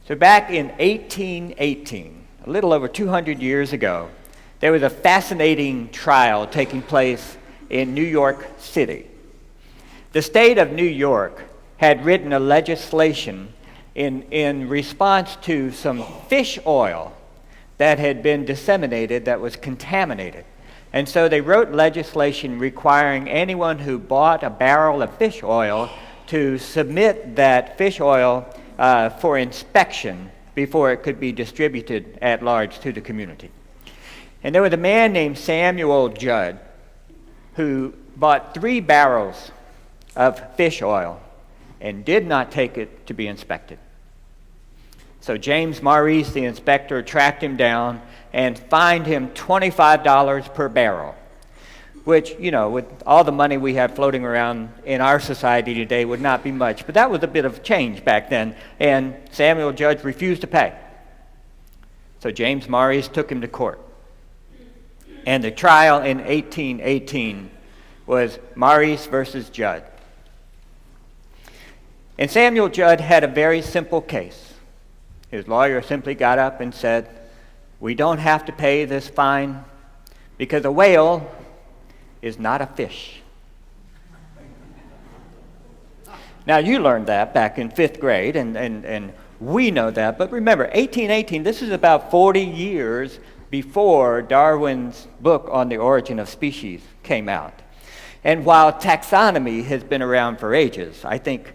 So back in 1818, a little over 200 years ago, there was a fascinating trial taking place in New York City. The state of New York had written a legislation in response to some fish oil that had been disseminated that was contaminated. And so they wrote legislation requiring anyone who bought a barrel of fish oil to submit that fish oil for inspection before it could be distributed at large to the community. And there was a man named Samuel Judd who bought 3 barrels of fish oil and did not take it to be inspected. So James Maurice, the inspector, tracked him down and fined him $25 per barrel, which, with all the money we have floating around in our society today would not be much. But that was a bit of change back then, and Samuel Judd refused to pay. So James Maurice took him to court. And the trial in 1818 was Maurice versus Judd. And Samuel Judd had a very simple case. His lawyer simply got up and said, "We don't have to pay this fine because a whale is not a fish." Now, you learned that back in 5th grade, and we know that. But remember, 1818, this is about 40 years before Darwin's book on the origin of species came out. And while taxonomy has been around for ages, I think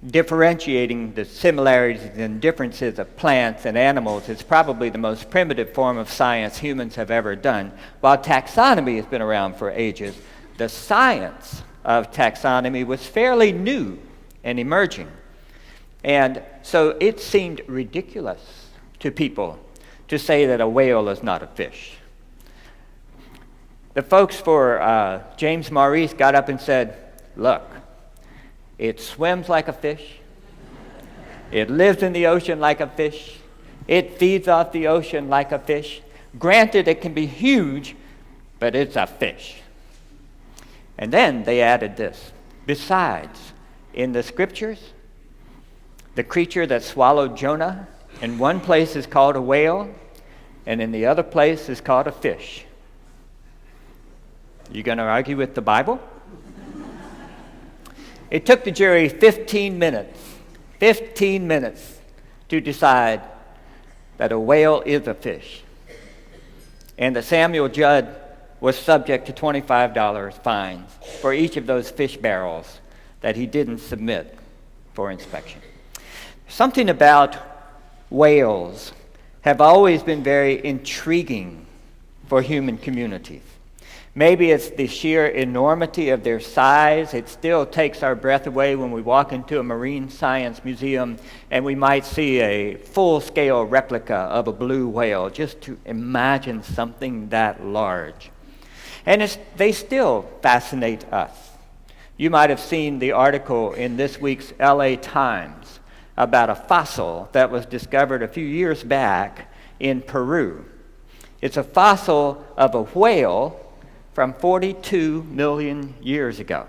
differentiating the similarities and differences of plants and animals is probably the most primitive form of science humans have ever done. While taxonomy has been around for ages, the science of taxonomy was fairly new and emerging. And so it seemed ridiculous to people to say that a whale is not a fish. The folks for James Maurice got up and said, "Look, it swims like a fish. It lives in the ocean like a fish. It feeds off the ocean like a fish. Granted, it can be huge, but it's a fish." And then they added this. Besides, in the scriptures, the creature that swallowed Jonah in one place is called a whale, and in the other place is called a fish. You going to argue with the Bible? It took the jury 15 minutes to decide that a whale is a fish, and that Samuel Judd was subject to $25 fines for each of those fish barrels that he didn't submit for inspection. Something about whales have always been very intriguing for human communities. Maybe it's the sheer enormity of their size. It still takes our breath away when we walk into a marine science museum and we might see a full-scale replica of a blue whale, just to imagine something that large. And they still fascinate us. You might have seen the article in this week's LA Times about a fossil that was discovered a few years back in Peru. It's a fossil of a whale from 42 million years ago.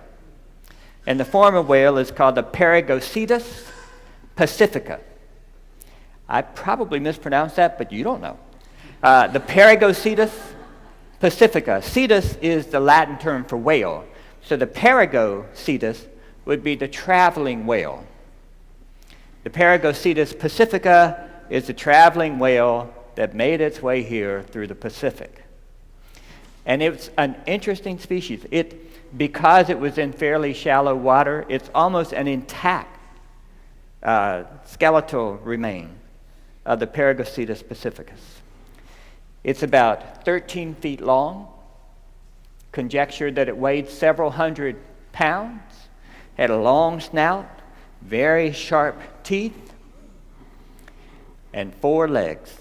And the form of whale is called the Paragocetus pacifica. I probably mispronounced that, but you don't know. The Paragocetus pacifica. Cetus is the Latin term for whale. So the Paragocetus would be the traveling whale. The Paragocetus pacifica is the traveling whale that made its way here through the Pacific. And it's an interesting species. Because it was in fairly shallow water, it's almost an intact skeletal remain of the Paragocetus pacificus. It's about 13 feet long, conjectured that it weighed several hundred pounds, had a long snout, very sharp teeth, and 4 legs.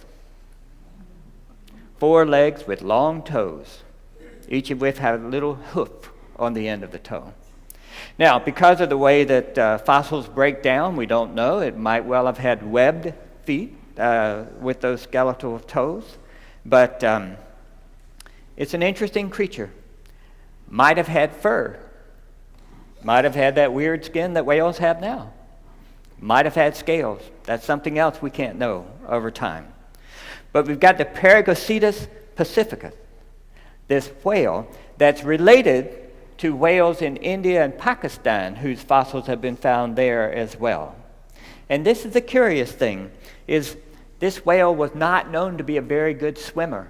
4 legs with long toes, each of which had a little hoof on the end of the toe. Now, because of the way that fossils break down, we don't know. It might well have had webbed feet with those skeletal toes. But it's an interesting creature. Might have had fur. Might have had that weird skin that whales have now. Might have had scales. That's something else we can't know over time. But we've got the Paragocetus pacificus, this whale that's related to whales in India and Pakistan, whose fossils have been found there as well. And this is the curious thing, is this whale was not known to be a very good swimmer.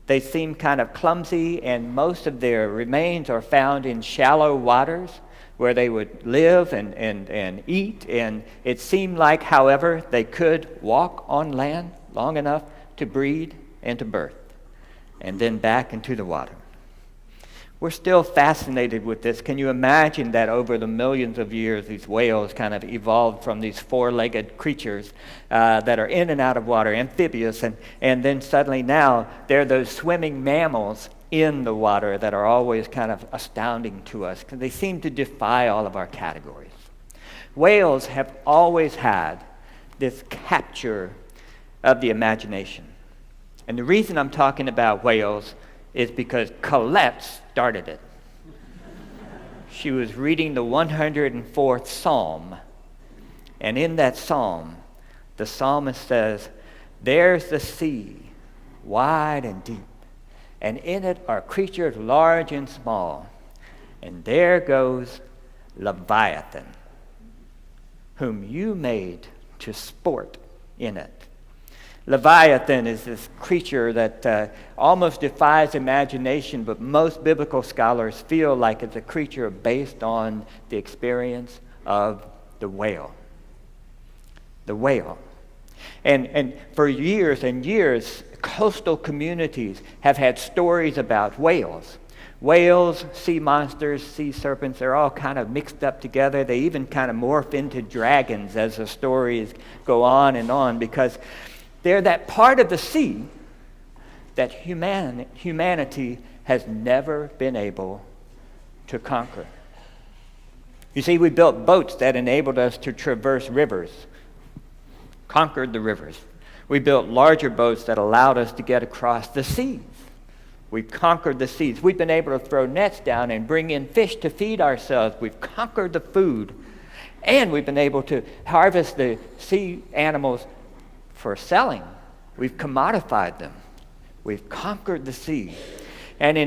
They seem kind of clumsy, and most of their remains are found in shallow waters where they would live and eat. And it seemed like, however, they could walk on land long enough to breed and to birth, and then back into the water. We're still fascinated with this. Can you imagine that over the millions of years, these whales kind of evolved from these four-legged creatures that are in and out of water, amphibious, and then suddenly now they're those swimming mammals in the water that are always kind of astounding to us because they seem to defy all of our categories. Whales have always had this capture of the imagination. And the reason I'm talking about whales is because Colette started it. She was reading the 104th Psalm, and in that psalm, the psalmist says, "There's the sea, wide and deep, and in it are creatures large and small, and there goes Leviathan, whom you made to sport in it." Leviathan is this creature that almost defies imagination, but most biblical scholars feel like it's a creature based on the experience of the whale. The whale. And for years and years, coastal communities have had stories about whales. Whales, sea monsters, sea serpents, they're all kind of mixed up together. They even kind of morph into dragons as the stories go on because they're that part of the sea that humanity has never been able to conquer. You see, we built boats that enabled us to traverse rivers, conquered the rivers. We built larger boats that allowed us to get across the seas. We've conquered the seas. We've been able to throw nets down and bring in fish to feed ourselves. We've conquered the food. And we've been able to harvest the sea animals for selling. We've commodified them. We've conquered the sea. And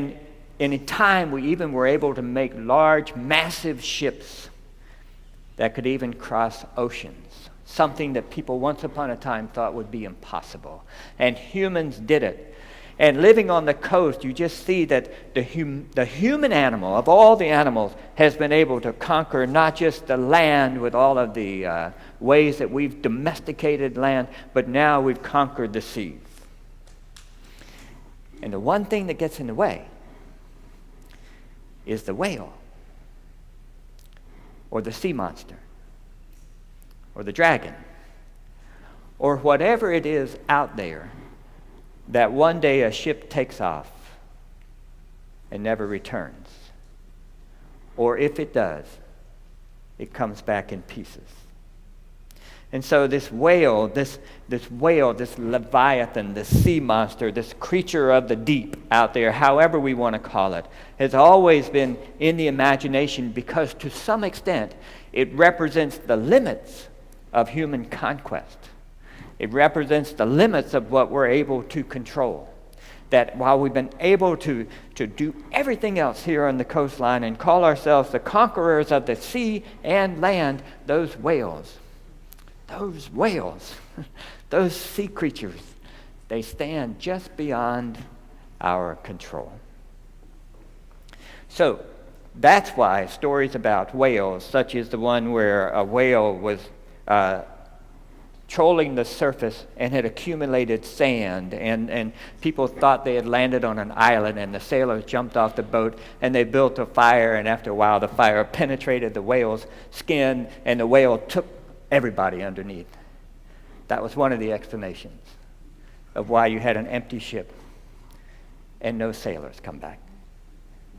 in time, we even were able to make large, massive ships that could even cross oceans, something that people once upon a time thought would be impossible. And humans did it. And living on the coast, you just see that the human animal, of all the animals, has been able to conquer not just the land with all of the ways that we've domesticated land, but now we've conquered the seas. And the one thing that gets in the way is the whale, or the sea monster, or the dragon, or whatever it is out there that one day a ship takes off and never returns. Or if it does, it comes back in pieces. And so this whale, this Leviathan, this sea monster, this creature of the deep out there, however we want to call it, has always been in the imagination because to some extent it represents the limits of human conquest. It represents the limits of what we're able to control. That while we've been able to do everything else here on the coastline and call ourselves the conquerors of the sea and land, those whales, those sea creatures, they stand just beyond our control. So that's why stories about whales, such as the one where a whale was trolling the surface and had accumulated sand, and people thought they had landed on an island, and the sailors jumped off the boat and they built a fire, and after a while the fire penetrated the whale's skin and the whale took everybody underneath. That was one of the explanations of why you had an empty ship and no sailors come back.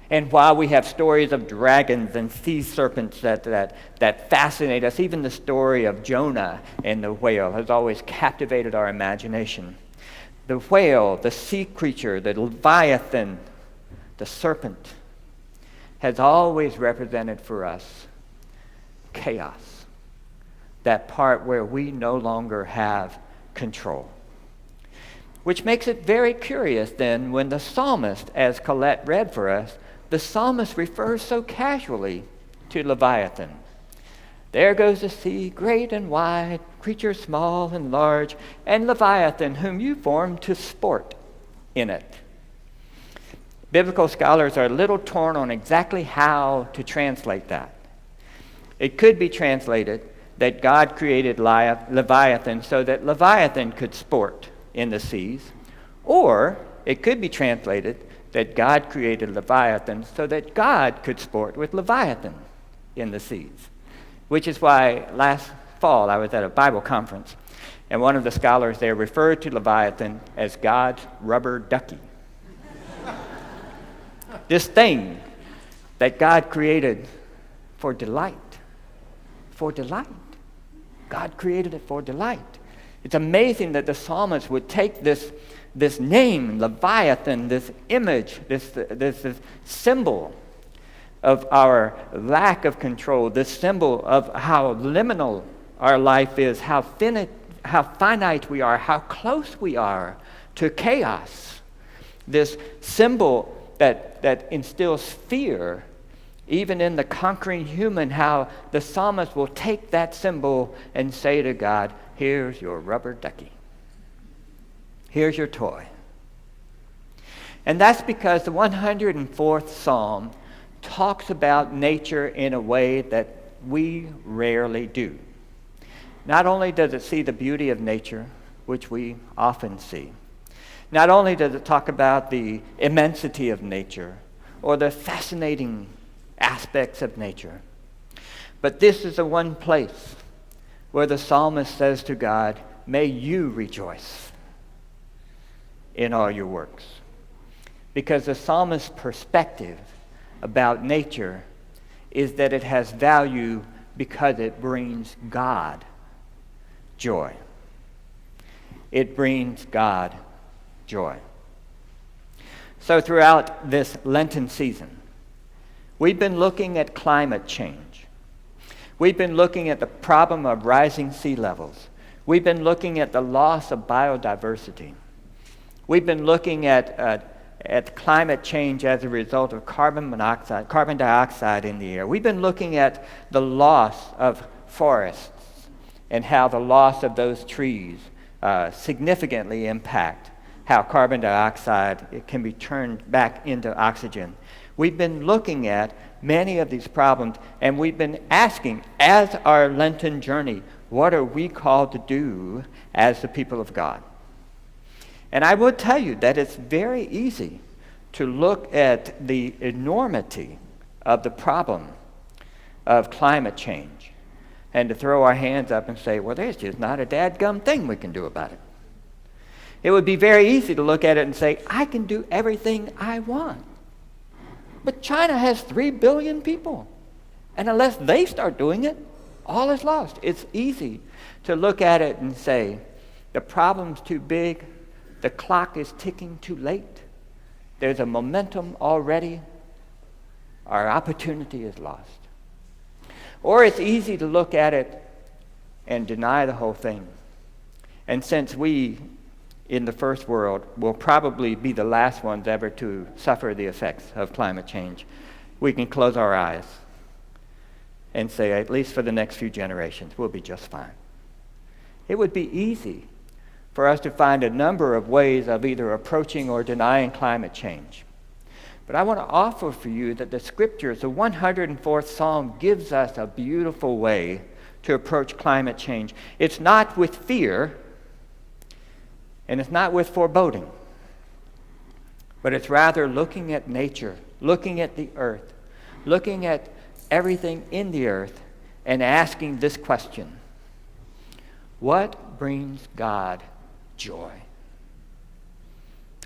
And while we have stories of dragons and sea serpents that fascinate us, even the story of Jonah and the whale has always captivated our imagination. The whale, the sea creature, the Leviathan, the serpent, has always represented for us chaos, that part where we no longer have control. Which makes it very curious then when the psalmist, as Colette read for us, the psalmist refers so casually to Leviathan. There goes the sea, great and wide, creature small and large, and Leviathan, whom you formed to sport in it. Biblical scholars are a little torn on exactly how to translate that. It could be translated that God created Leviathan so that Leviathan could sport in the seas, or it could be translated that God created Leviathan so that God could sport with Leviathan in the seas, which is why last fall I was at a Bible conference, and one of the scholars there referred to Leviathan as God's rubber ducky. This thing that God created for delight. For delight. God created it for delight. It's amazing that the psalmist would take this name, Leviathan, this image, this symbol of our lack of control, this symbol of how liminal our life is, how finite we are, how close we are to chaos. This symbol that instills fear, even in the conquering human, how the psalmist will take that symbol and say to God, here's your rubber ducky. Here's your toy. And that's because the 104th Psalm talks about nature in a way that we rarely do. Not only does it see the beauty of nature, which we often see, not only does it talk about the immensity of nature or the fascinating aspects of nature, but this is the one place where the psalmist says to God, may you rejoice in all your works. Because the psalmist's perspective about nature is that it has value because it brings God joy. It brings God joy. So throughout this Lenten season, we've been looking at climate change. We've been looking at the problem of rising sea levels. We've been looking at the loss of biodiversity. We've been looking at climate change as a result of carbon dioxide in the air. We've been looking at the loss of forests and how the loss of those trees significantly impact how carbon dioxide can be turned back into oxygen. We've been looking at many of these problems, and we've been asking, as our Lenten journey, what are we called to do as the people of God? And I will tell you that it's very easy to look at the enormity of the problem of climate change and to throw our hands up and say, well, there's just not a dadgum thing we can do about it. It would be very easy to look at it and say, I can do everything I want. But China has 3 billion people. And unless they start doing it, all is lost. It's easy to look at it and say, the problem's too big, the clock is ticking too late, there's a momentum already, our opportunity is lost. Or it's easy to look at it and deny the whole thing. And since we, in the first world, will probably be the last ones ever to suffer the effects of climate change, we can close our eyes and say, at least for the next few generations, we'll be just fine. It would be easy for us to find a number of ways of either approaching or denying climate change. But I want to offer for you that the scriptures, the 104th Psalm, gives us a beautiful way to approach climate change. It's not with fear, and it's not with foreboding, but it's rather looking at nature, looking at the earth, looking at everything in the earth, and asking this question: what brings God joy?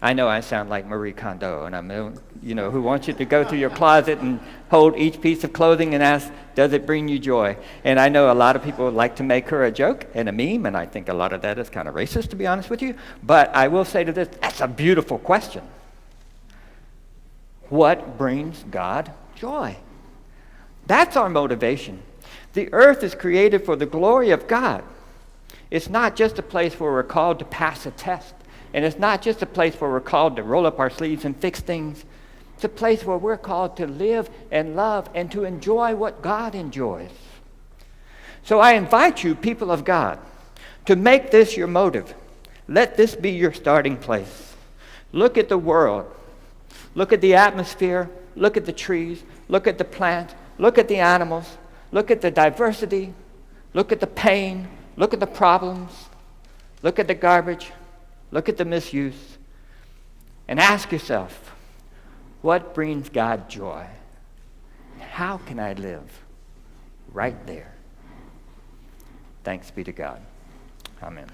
I know I sound like Marie Kondo, and I'm, who wants you to go through your closet and hold each piece of clothing and ask, does it bring you joy? And I know a lot of people like to make her a joke and a meme, and I think a lot of that is kind of racist, to be honest with you. But I will say to this, that's a beautiful question. What brings God joy? That's our motivation. The earth is created for the glory of God. It's not just a place where we're called to pass a test. And it's not just a place where we're called to roll up our sleeves and fix things. It's a place where we're called to live and love and to enjoy what God enjoys. So I invite you, people of God, to make this your motive. Let this be your starting place. Look at the world. Look at the atmosphere. Look at the trees. Look at the plants. Look at the animals. Look at the diversity. Look at the pain. Look at the problems. Look at the garbage. Look at the misuse. And ask yourself, what brings God joy? How can I live right there? Thanks be to God. Amen.